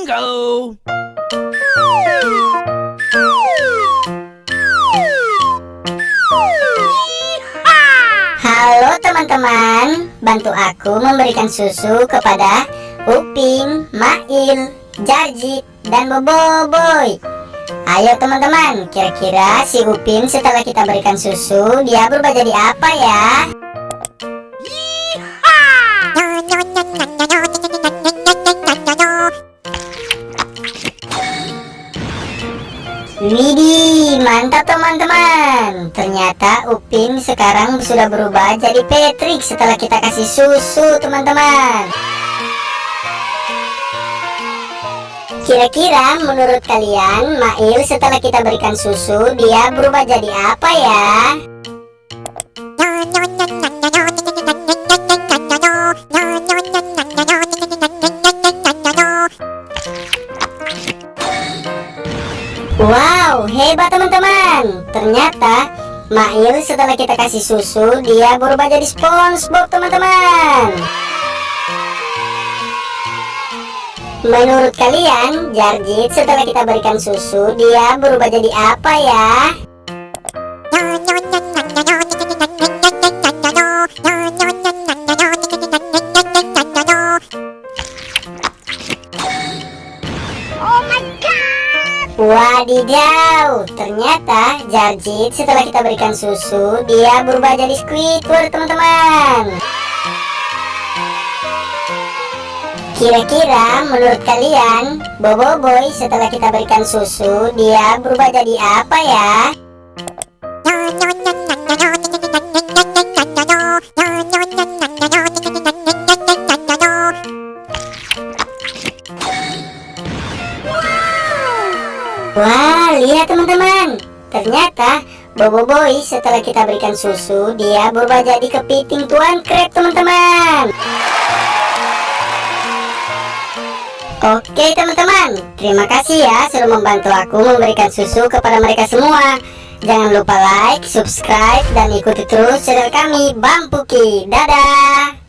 Bingo! Halo teman-teman, bantu aku memberikan susu kepada Upin, Mail, Jarjit, dan Boboiboy. Ayo teman-teman, kira-kira si Upin setelah kita berikan susu, dia berubah jadi apa ya? Widih, mantap teman-teman. Ternyata Upin sekarang sudah berubah jadi Patrick setelah kita kasih susu teman-teman. Kira-kira menurut kalian Mail setelah kita berikan susu dia berubah jadi apa ya? Wow, hebat teman-teman. Ternyata Mail setelah kita kasih susu dia berubah jadi SpongeBob teman-teman. Menurut kalian Jarjit setelah kita berikan susu dia berubah jadi apa ya? Wadidaw, ternyata Jarjit setelah kita berikan susu dia berubah jadi Squidward teman-teman. Kira-kira menurut kalian Boboiboy setelah kita berikan susu dia berubah jadi apa ya? Wah, lihat teman-teman. Ternyata Boboiboy setelah kita berikan susu dia berubah jadi kepiting Tuan Crab teman-teman. Oke teman-teman, terima kasih ya sudah membantu aku memberikan susu kepada mereka semua. Jangan lupa like, subscribe, dan ikuti terus channel kami Bang Puki. Dadah.